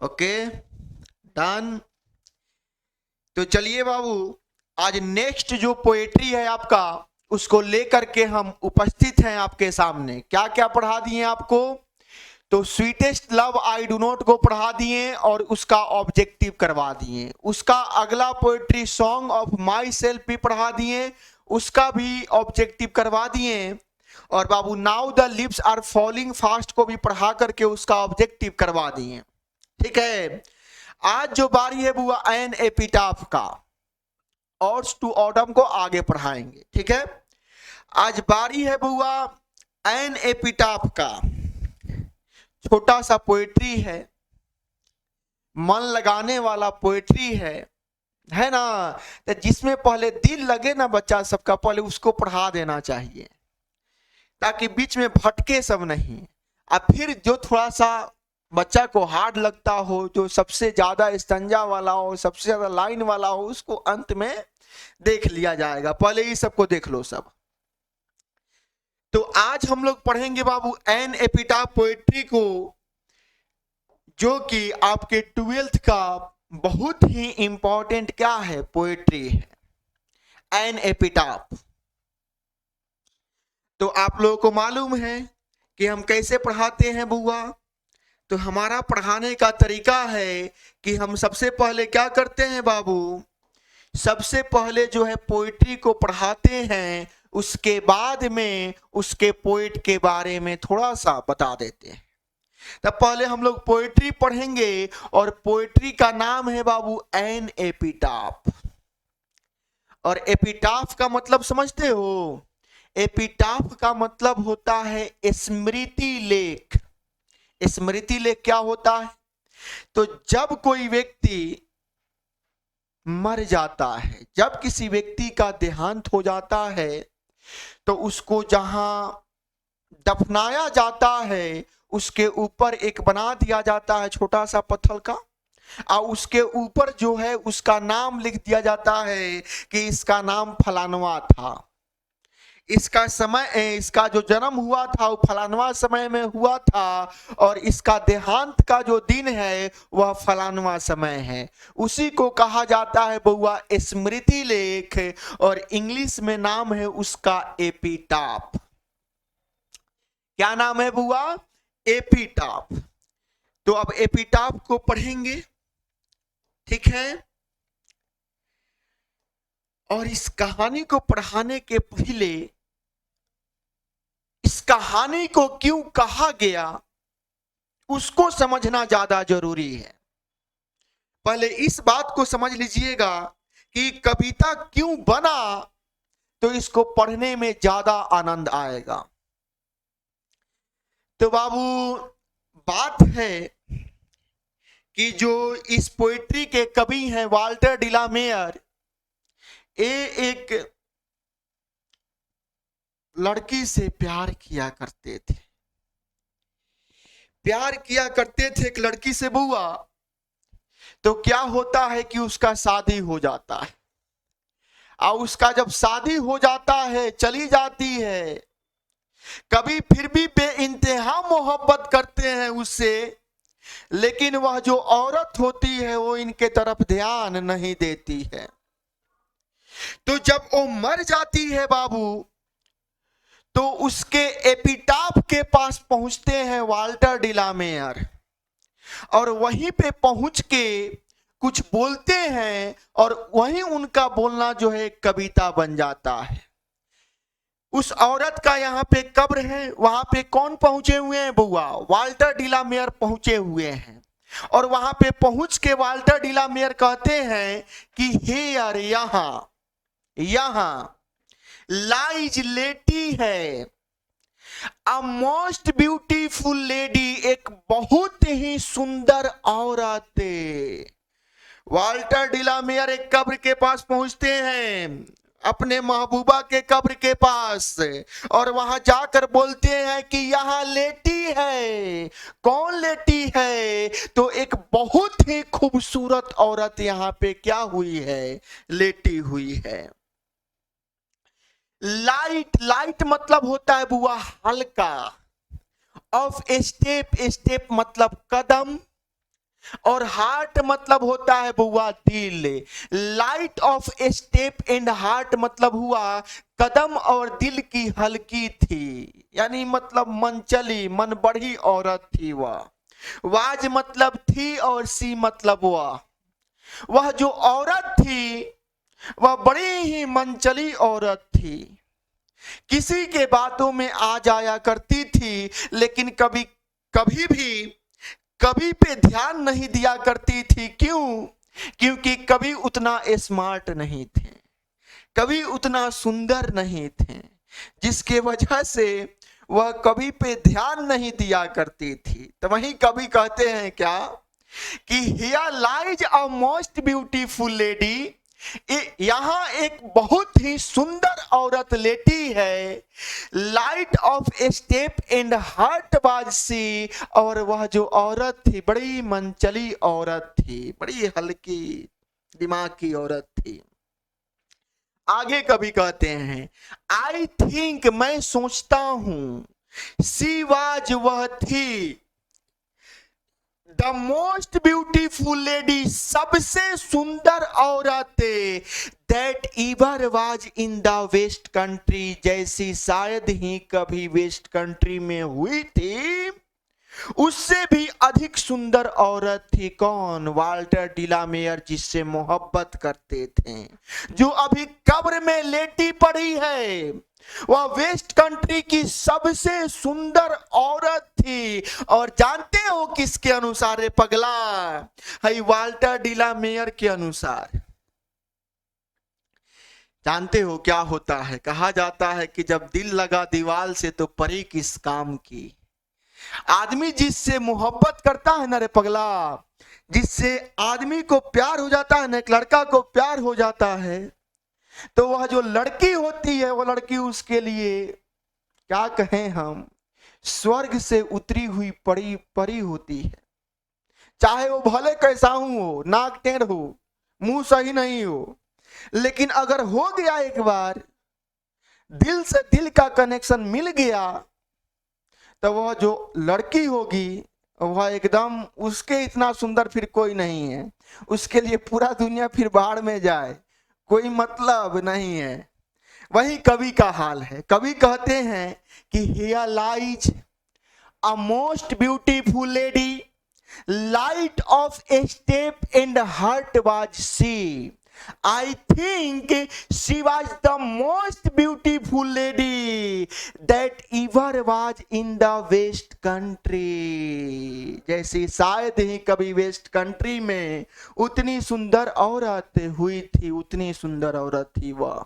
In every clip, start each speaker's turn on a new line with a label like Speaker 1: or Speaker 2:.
Speaker 1: Okay, done. तो चलिए बाबू, आज नेक्स्ट जो पोएट्री है आपका, उसको लेकर के हम उपस्थित हैं आपके सामने। क्या क्या पढ़ा दिए आपको? तो sweetest love I do not को पढ़ा दिए और उसका ऑब्जेक्टिव करवा दिए। उसका अगला पोएट्री सॉन्ग ऑफ माई सेल्फ भी पढ़ा दिए, उसका भी ऑब्जेक्टिव करवा दिए। और बाबू now the lips are falling fast को भी पढ़ा करके उसका ऑब्जेक्टिव करवा दिए। ठीक है, आज जो बारी है बुआ एन एपिटाफ का, और टू ऑटम को आगे पढ़ाएंगे। ठीक है, आज बारी है बुआ एन एपिटाफ का। छोटा सा पोएट्री है, मन लगाने वाला पोएट्री है ना। तो जिसमें पहले दिल लगे ना बच्चा सबका, पहले उसको पढ़ा देना चाहिए, ताकि बीच में भटके सब नहीं। अब फिर जो थोड़ा सा बच्चा को हार्ड लगता हो, जो सबसे ज्यादा स्टंजा वाला हो, सबसे ज्यादा लाइन वाला हो, उसको अंत में देख लिया जाएगा। पहले ही सबको देख लो सब। तो आज हम लोग पढ़ेंगे बाबू एन एपिटाफ पोएट्री को, जो कि आपके 12th का बहुत ही इंपॉर्टेंट क्या है, पोएट्री है एन एपिटाफ। तो आप लोगों को मालूम है कि हम कैसे पढ़ाते हैं बुआ। तो हमारा पढ़ाने का तरीका है कि हम सबसे पहले क्या करते हैं बाबू, सबसे पहले जो है पोएट्री को पढ़ाते हैं, उसके बाद में उसके पोएट के बारे में थोड़ा सा बता देते हैं। तब पहले हम लोग पोएट्री पढ़ेंगे, और पोएट्री का नाम है बाबू एन एपिटाफ। और एपिटाफ का मतलब समझते हो? एपिटाफ का मतलब होता है स्मृति लेख। स्मृति लेख क्या होता है? तो जब कोई व्यक्ति मर जाता है, जब किसी व्यक्ति का देहांत हो जाता है, तो उसको जहां दफनाया जाता है, उसके ऊपर एक बना दिया जाता है छोटा सा पत्थर का, और उसके ऊपर जो है उसका नाम लिख दिया जाता है कि इसका नाम फलानवा था, इसका समय, इसका जो जन्म हुआ था वो फलानवा समय में हुआ था, और इसका देहांत का जो दिन है वह फलानवा समय है। उसी को कहा जाता है बउआ स्मृति लेख, और इंग्लिश में नाम है उसका एपिटाफ। क्या नाम है बुआ? एपिटाफ। तो अब एपिटाफ को पढ़ेंगे, ठीक है। और इस कहानी को पढ़ाने के पहले इस कहानी को क्यों कहा गया उसको समझना ज्यादा जरूरी है। पहले इस बात को समझ लीजिएगा कि कविता क्यों बना, तो इसको पढ़ने में ज्यादा आनंद आएगा। तो बाबू बात है कि जो इस पोएट्री के कवि हैं वाल्टर डिलामेयर, ये एक लड़की से प्यार किया करते थे। प्यार किया करते थे एक लड़की से बुआ। तो क्या होता है कि उसका शादी हो जाता है, और उसका जब शादी हो जाता है, चली जाती है, कभी फिर भी बेइंतहा मोहब्बत करते हैं उससे, लेकिन वह जो औरत होती है वो इनके तरफ ध्यान नहीं देती है। तो जब वो मर जाती है बाबू, तो उसके एपिटाफ के पास पहुंचते हैं वाल्टर डिलामेयर, और वहीं पे पहुंच के कुछ बोलते हैं, और वहीं उनका बोलना जो है कविता बन जाता है। उस औरत का यहाँ पे कब्र है, वहां पे कौन पहुंचे हुए हैं बुआ? वाल्टर डिलामेयर पहुंचे हुए हैं। और वहां पे पहुंच के वाल्टर डिलामेयर कहते हैं कि हे यार, यहां लाइज लेटी है अ मोस्ट ब्यूटीफुल लेडी, एक बहुत ही सुंदर औरत। वाल्टर डिलामेयर एक कब्र के पास पहुंचते हैं, अपने महबूबा के कब्र के पास, और वहां जाकर बोलते हैं कि यहां लेटी है। कौन लेटी है? तो एक बहुत ही खूबसूरत औरत यहां पे क्या हुई है? लेटी हुई है। लाइट, लाइट मतलब होता है बुआ हल्का। ऑफ स्टेप, स्टेप मतलब कदम, और हार्ट मतलब होता है बुआ दिल। Light of step and heart मतलब हुआ कदम और दिल की हल्की थी, यानी मतलब मन चली, मन बढ़ी औरत थी वह। वाज मतलब थी और सी मतलब वह जो औरत थी वह बड़ी ही मनचली औरत थी। किसी के बातों में आ जाया करती थी, लेकिन कभी कभी भी कभी पे ध्यान नहीं दिया करती थी। क्यों? क्योंकि कभी उतना स्मार्ट नहीं थे, कभी उतना सुंदर नहीं थे, जिसके वजह से वह कभी पे ध्यान नहीं दिया करती थी। तो वहीं कभी कहते हैं क्या कि here lies a most beautiful lady, यहां एक बहुत ही सुंदर औरत लेटी है। Light of step and heart was she, और वह जो औरत थी बड़ी मनचली औरत थी, बड़ी हल्की दिमाग की औरत थी। आगे कभी कहते हैं आई थिंक, मैं सोचता हूं, सी वाज वह थी, द मोस्ट ब्यूटीफुल लेडी सबसे सुंदर औरत that ever was in the waste Country, जैसी शायद ही कभी वेस्ट कंट्री में हुई थी। उससे भी अधिक सुंदर औरत थी। कौन? वाल्टर डिलामेयर, जिससे मोहब्बत करते थे, जो अभी कब्र में लेटी पड़ी है। वह वेस्ट कंट्री की सबसे सुंदर औरत थी। और जानते हो किसके अनुसार? पगला है, वाल्टर डिलामेयर के अनुसार। जानते हो क्या होता है? कहा जाता है कि जब दिल लगा दीवाल से तो परी किस काम की। आदमी जिससे मोहब्बत करता है ना रे पगला, जिससे आदमी को प्यार हो जाता है ना, एक लड़का को प्यार हो जाता है, तो वह जो लड़की होती है वो लड़की उसके लिए क्या कहें हम, स्वर्ग से उतरी हुई परी परी होती है। चाहे वो भले कैसा हो, नाक टेढ़ हो, मुंह सही नहीं हो, लेकिन अगर हो गया एक बार दिल से दिल का कनेक्शन मिल गया, तो वह जो लड़की होगी वह एकदम, उसके इतना सुंदर फिर कोई नहीं है। उसके लिए पूरा दुनिया फिर बाहर में जाए, कोई मतलब नहीं है। वही कवि का हाल है। कवि कहते हैं कि here lies a most beautiful lady, light of a step and heart was she. I think she was the most beautiful lady that ever was in the West Country, जैसे शायद ही कभी वेस्ट कंट्री में उतनी सुंदर औरत हुई थी, उतनी सुंदर औरत थी वह।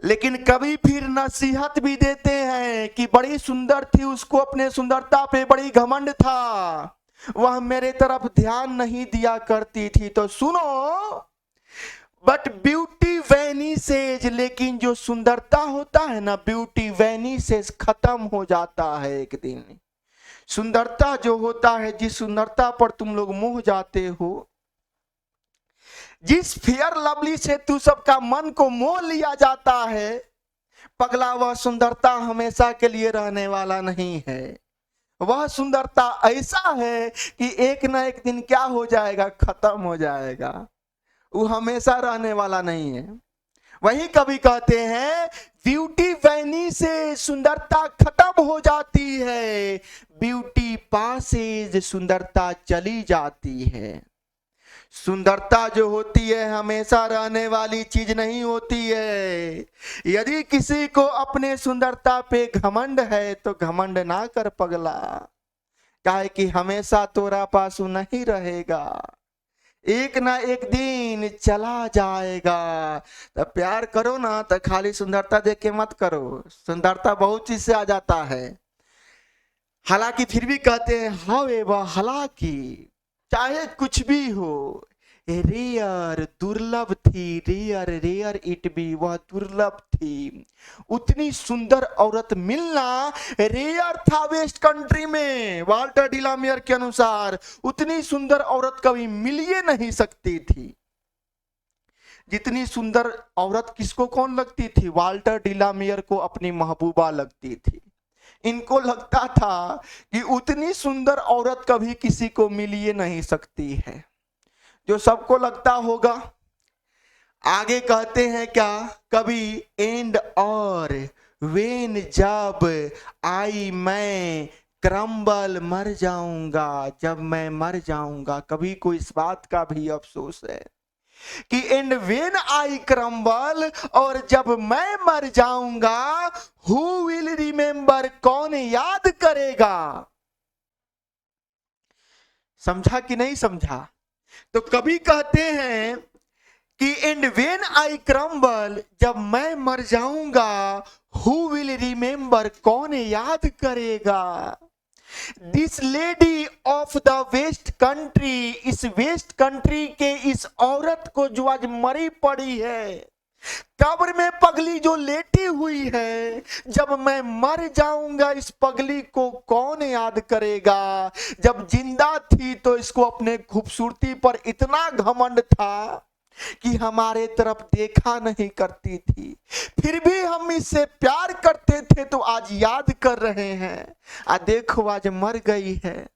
Speaker 1: लेकिन कभी फिर नसीहत भी देते हैं कि बड़ी सुंदर थी, उसको अपने सुंदरता पे बड़ी घमंड था, वह मेरे तरफ ध्यान नहीं दिया करती थी। तो सुनो, बट ब्यूटी वैनिसेज, लेकिन जो सुंदरता होता है ना, ब्यूटी वैनिसेज, खत्म हो जाता है एक दिन। सुंदरता जो होता है, जिस सुंदरता पर तुम लोग मोह जाते हो, जिस फेयर लवली से तू सबका मन को मोह लिया जाता है, पगला वह सुंदरता हमेशा के लिए रहने वाला नहीं है। वह सुंदरता ऐसा है कि एक ना एक दिन क्या हो जाएगा, खत्म हो जाएगा, वो हमेशा रहने वाला नहीं है। वही कवि कहते हैं ब्यूटी वैनी से, सुंदरता खत्म हो जाती है, ब्यूटी पासेज, सुंदरता चली जाती है। सुंदरता जो होती है हमेशा रहने वाली चीज नहीं होती है। यदि किसी को अपने सुंदरता पे घमंड है तो घमंड ना कर पगला, काहे कि हमेशा तोरा पास नहीं रहेगा, एक ना एक दिन चला जाएगा। तो प्यार करो ना तो खाली सुंदरता देख के मत करो, सुंदरता बहुत चीज से आ जाता है। हालांकि फिर भी कहते हैं हावेवर, हालांकि चाहे कुछ भी हो, रेयर, दुर्लभ थी, रेयर रेयर इट बी, वह दुर्लभ थी। उतनी सुंदर औरत मिलना रेयर था वेस्ट कंट्री में। वाल्टर डिलामियर के अनुसार उतनी सुंदर औरत कभी मिल ही नहीं सकती थी। जितनी सुंदर औरत किसको कौन लगती थी? वाल्टर डिलामियर को अपनी महबूबा लगती थी। इनको लगता था कि उतनी सुंदर औरत कभी किसी को मिल ही नहीं सकती है, जो सबको लगता होगा। आगे कहते हैं क्या, कभी एंड और वेन जब आई मैं क्रम्बल मर जाऊंगा, जब मैं मर जाऊंगा। कभी को इस बात का भी अफसोस है कि एंड वेन आई क्रम्बल, और जब मैं मर जाऊंगा हु विल रिमेंबर, कौन याद करेगा। समझा कि नहीं समझा। तो कभी कहते हैं कि एंड वेन आई क्रम्बल, जब मैं मर जाऊंगा हु विल रिमेंबर, कौन याद करेगा। This lady of the waste Country, इस वेस्ट कंट्री के इस औरत को जो आज मरी पड़ी है, कब्र में पगली जो लेटी हुई है, जब मैं मर जाऊंगा इस पगली को कौन याद करेगा। जब जिंदा थी तो इसको अपने खूबसूरती पर इतना घमंड था कि हमारे तरफ देखा नहीं करती थी, फिर भी हम इससे प्यार करते थे, तो आज याद कर रहे हैं। देखो आज मर गई है,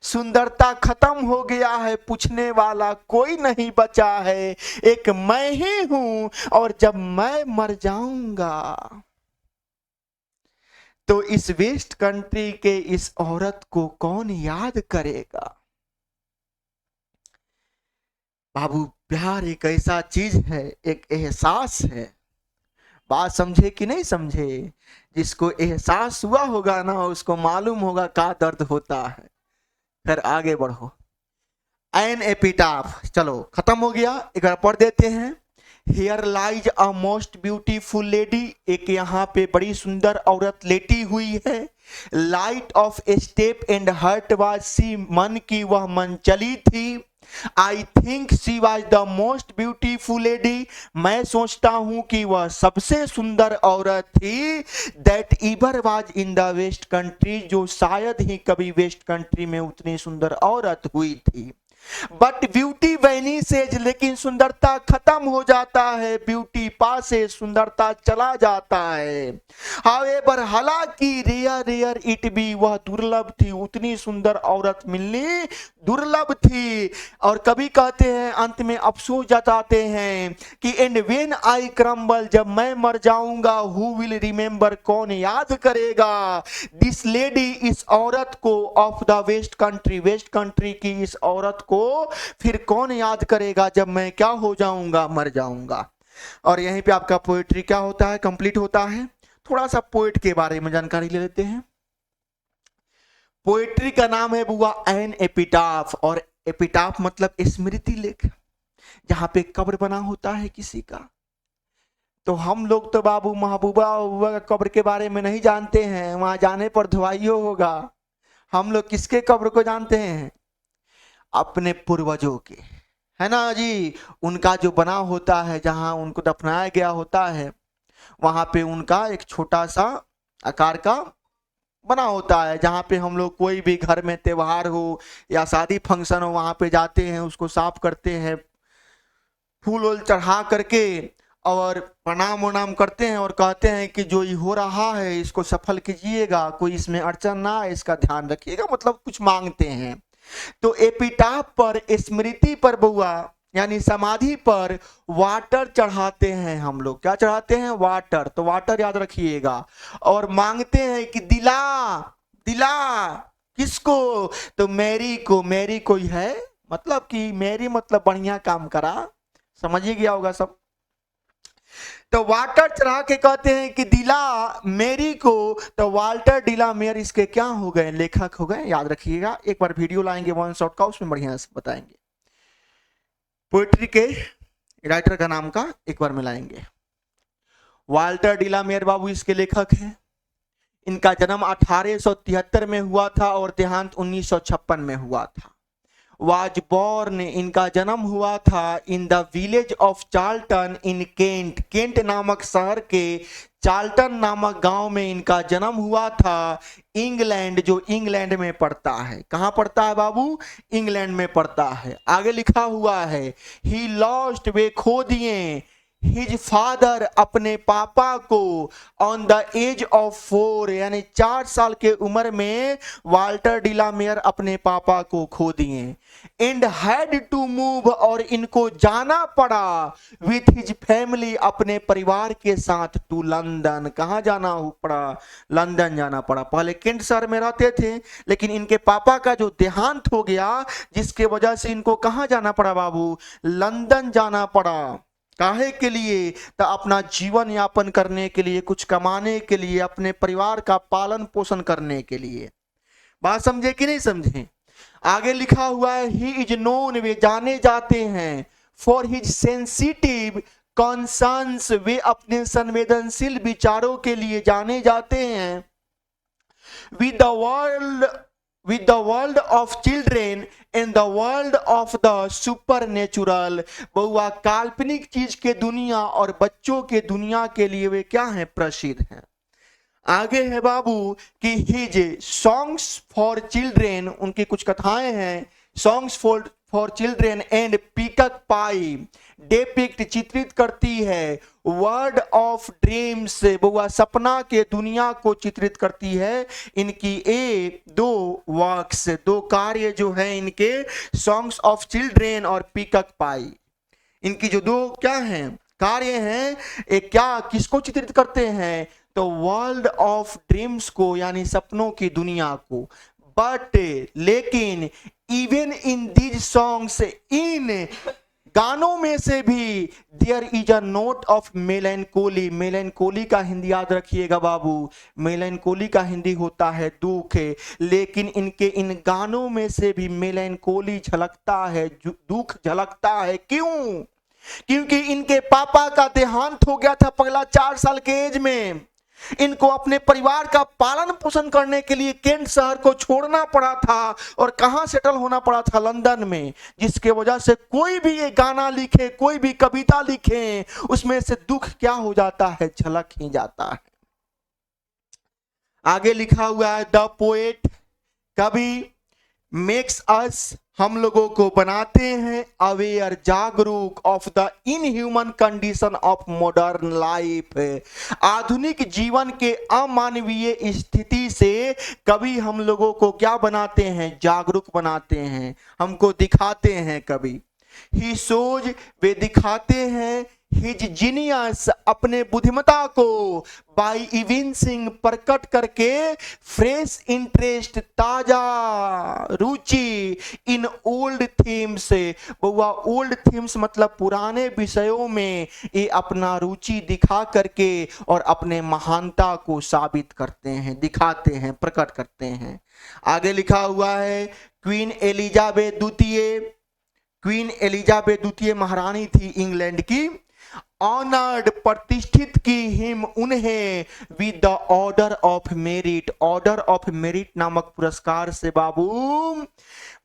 Speaker 1: सुंदरता खत्म हो गया है, पूछने वाला कोई नहीं बचा है, एक मैं ही हूं, और जब मैं मर जाऊंगा तो इस वेस्ट कंट्री के इस औरत को कौन याद करेगा। बाबू प्यार एक ऐसा चीज है, एक एहसास है। बात समझे कि नहीं समझे। जिसको एहसास हुआ होगा ना, उसको मालूम होगा क्या दर्द होता है। फिर आगे बढ़ो। एन एपिटाफ, चलो खत्म हो गया, एक बार पढ़ देते हैं। Here lies a most beautiful lady, एक यहाँ पे बड़ी सुंदर औरत लेटी हुई है। Light of step and heart was she, मन की वह मन चली थी। I think she was the most beautiful lady, मैं सोचता हूं कि वह सबसे सुंदर औरत थी। That ever was in the waste country, जो शायद ही कभी वेस्ट कंट्री में उतनी सुंदर औरत हुई थी। बट ब्यूटी वैनिसेज, लेकिन सुंदरता खत्म हो जाता है, ब्यूटी पास से सुंदरता चला जाता है। हाउएवर, हालांकि रेयर रेयर इट बी, वह दुर्लभ थी, उतनी सुंदर औरत मिलनी दुर्लभ थी। और कभी कहते हैं अंत में अफसोस जताते हैं कि एंड व्हेन आई क्रम्बल, जब मैं मर जाऊंगा हु विल रिमेंबर, कौन याद करेगा। दिस लेडी, इस औरत को, of the waste Country, West Country की इस औरत को फिर कौन याद करेगा जब मैं क्या हो जाऊंगा, मर जाऊंगा। और यहीं पे आपका पोएट्री क्या होता है, कंप्लीट होता है। थोड़ा सा पोएट के बारे में जानकारी ले लेते हैं। पोएट्री का नाम है बुआ एन एपिटाफ, और एपिटाफ मतलब स्मृति लेख, जहां पे कब्र बना होता है किसी का। तो हम लोग तो बाबू महबूबा का कब्र के बारे में नहीं जानते हैं, वहां जाने पर धुआइयो होगा। हम लोग किसके कब्र को जानते हैं, अपने पूर्वजों के, है ना जी। उनका जो बना होता है, जहां उनको दफनाया गया होता है, वहां पे उनका एक छोटा सा आकार का बना होता है, जहां पे हम लोग कोई भी घर में त्योहार हो या शादी फंक्शन हो, वहां पे जाते हैं, उसको साफ करते हैं, फूल वूल चढ़ा करके और प्रणाम वनाम करते हैं, और कहते हैं कि जो ये हो रहा है इसको सफल कीजिएगा, कोई इसमें अड़चन ना आए, इसका ध्यान रखिएगा, मतलब कुछ मांगते हैं। तो एपिटाफ पर, स्मृति पर बुआ यानी समाधि पर वाटर चढ़ाते हैं हम लोग। क्या चढ़ाते हैं, वाटर। तो वाटर याद रखिएगा, और मांगते हैं कि दिला दिला, किसको, तो मैरी को। मैरी कोई है, मतलब कि मैरी मतलब बढ़िया काम करा, समझ ही गया होगा सब। तो वाटर चढ़ा के कहते हैं कि दिला मेरी को। तो वाल्टर डिला मेयर इसके क्या हो गए, लेखक हो गए, याद रखिएगा। एक बार वीडियो लाएंगे वन शॉट का, उसमें बढ़िया से बताएंगे। पोएट्री के राइटर का नाम का एक बार मिलाएंगे। वाल्टर डिला मेयर बाबू इसके लेखक हैं। इनका जन्म 1873 में हुआ था और देहांत 1956 में हुआ था। वाज बॉर्न, इनका जन्म हुआ था in the village of Charlton in Kent, Kent नामक शहर के चार्ल्टन नामक गांव में इनका जन्म हुआ था। इंग्लैंड, जो इंग्लैंड में पड़ता है, कहां पड़ता है बाबू, इंग्लैंड में पड़ता है। आगे लिखा हुआ है ही लॉस्ट, वे खो दिए, हिज फादर अपने पापा को ऑन द एज ऑफ 4 यानी 4 साल के उम्र में वाल्टर डिलामेयर अपने पापा को खो दिए। एंड हैड टू मूव और इनको जाना पड़ा विथ हिज फैमिली अपने परिवार के साथ टू लंदन। कहाँ जाना पड़ा? लंदन जाना पड़ा। पहले केंट शहर में रहते थे लेकिन इनके पापा का जो देहांत हो गया जिसके वजह से इनको कहाँ जाना पड़ा बाबू? लंदन जाना पड़ा। काहे के लिए? तो अपना जीवन यापन करने के लिए, कुछ कमाने के लिए, अपने परिवार का पालन पोषण करने के लिए। बात समझे कि नहीं समझे? आगे लिखा हुआ है ही इज नोन, वे जाने जाते हैं, फॉर हिज सेंसिटिव कॉन्सर्न्स, वे अपने संवेदनशील विचारों के लिए जाने जाते हैं। with the world of children and the world of the supernatural, बहुआ काल्पनिक चीज के दुनिया और बच्चों के दुनिया के लिए वे क्या हैं? प्रसिद्ध हैं। आगे है बाबू कि हिज सॉन्ग्स फॉर चिल्ड्रेन, उनकी कुछ कथाएं हैं, Songs for Children and Peacock Pie depict, चित्रित करती है, वर्ड ऑफ ड्रीम्स, बहुआ सपना के दुनिया को चित्रित करती है। इनकी दो वर्क्स, दो कार्य जो है इनके, सॉन्ग्स ऑफ चिल्ड्रेन और पीकक पाई, इनकी जो दो क्या हैं? कार्य हैं। एक क्या किसको चित्रित करते हैं? तो वर्ल्ड ऑफ ड्रीम्स को, यानी सपनों की दुनिया को। बट लेकिन इवन इन दीज सॉन्ग्स, इन गानों में से भी there is a note of melancholy, melancholy का हिंदी याद रखिएगा बाबू, मेलैंकोली का हिंदी होता है दुख, लेकिन इनके इन गानों में से भी मेलैंकोली झलकता है, दुख झलकता है। क्यों? क्योंकि इनके पापा का देहांत हो गया था पगला 4 साल के एज में। इनको अपने परिवार का पालन पोषण करने के लिए केंट शहर को छोड़ना पड़ा था और कहां सेटल होना पड़ा था? लंदन में। जिसके वजह से कोई भी ये गाना लिखे, कोई भी कविता लिखे, उसमें से दुख क्या हो जाता है? झलक ही जाता है। आगे लिखा हुआ है द पोएट, कवि, मेक्स अस, हम लोगों को बनाते हैं अवेयर, जागरूक, of the inhuman condition of modern life, आधुनिक जीवन के अमानवीय स्थिति से कवि हम लोगों को क्या बनाते हैं? जागरूक बनाते हैं, हमको दिखाते हैं कवि। ही सोज, वे दिखाते हैं, हिज जीनियस, अपने बुद्धिमता को, बाई इविंसिंग, प्रकट करके, फ्रेश इंटरेस्ट, ताजा रुचि, in old themes, Bahua old themes मतलब पुराने विषयों में ये अपना रुचि दिखा करके और अपने महानता को साबित करते हैं, दिखाते हैं, प्रकट करते हैं। आगे लिखा हुआ है क्वीन एलिजाबेथ द्वितीय, क्वीन एलिजाबेथ द्वितीय महारानी थी इंग्लैंड की, ऑनर्ड, प्रतिष्ठित की हिम, उन्हें, with the order of merit, order of merit नामक पुरस्कार से बाबू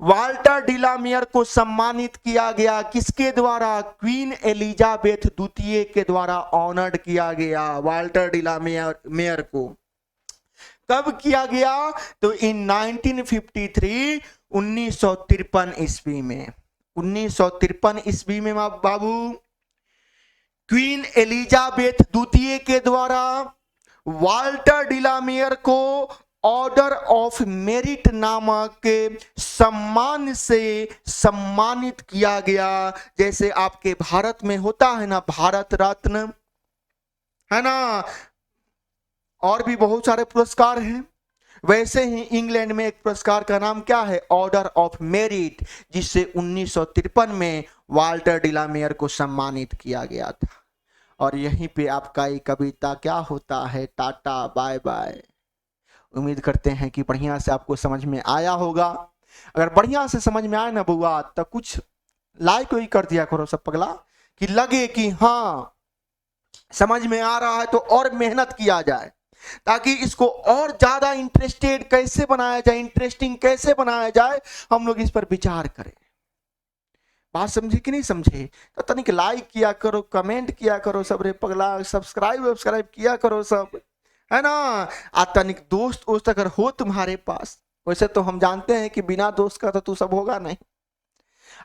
Speaker 1: वाल्टर डिलामेयर को सम्मानित किया गया। किसके द्वारा? क्वीन एलिजाबेथ द्वितीय के द्वारा ऑनर्ड किया गया वाल्टर डिलामेयर को। कब किया गया? तो इन 1953, 1953 ईस्वी में, 1953 ईस्वी में बाबू क्वीन एलिजाबेथ द्वितीय के द्वारा वाल्टर डिलामेयर को ऑर्डर ऑफ मेरिट नामक सम्मान से सम्मानित किया गया। जैसे आपके भारत में होता है ना भारत रत्न, है ना, और भी बहुत सारे पुरस्कार हैं, वैसे ही इंग्लैंड में एक पुरस्कार का नाम क्या है? ऑर्डर ऑफ मेरिट, जिससे 1953 में वाल्टर डिलामेयर को सम्मानित किया गया था। और यहीं पे आपका ये कविता क्या होता है? Tata bye bye. उम्मीद करते हैं कि बढ़िया से आपको समझ में आया होगा। अगर बढ़िया से समझ में आए ना बुआ, तो कुछ लाइक ही कर दिया करो सब पगला, कि लगे कि हाँ समझ में आ रहा है, तो और मेहनत किया जाए ताकि इसको और ज्यादा इंटरेस्टेड कैसे बनाया जाए, इंटरेस्टिंग कैसे बनाया जाए, हम लोग इस पर विचार करें। बात समझे कि नहीं समझे? तो तनिक लाइक किया करो, कमेंट किया करो सब रे पगला, सब्सक्राइब किया करो सब, है ना। आ तनिक दोस्त अगर हो तुम्हारे पास, वैसे तो हम जानते हैं कि बिना दोस्त का तो तू सब होगा नहीं।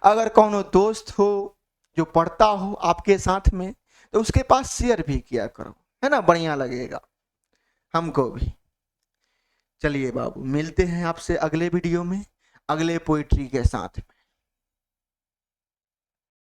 Speaker 1: अगर कौनो दोस्त हो जो पढ़ता हो आपके साथ में, तो उसके पास शेयर भी किया करो, है ना, बढ़िया लगेगा हमको भी। चलिए बाबू, मिलते हैं आपसे अगले वीडियो में अगले पोइट्री के साथ में।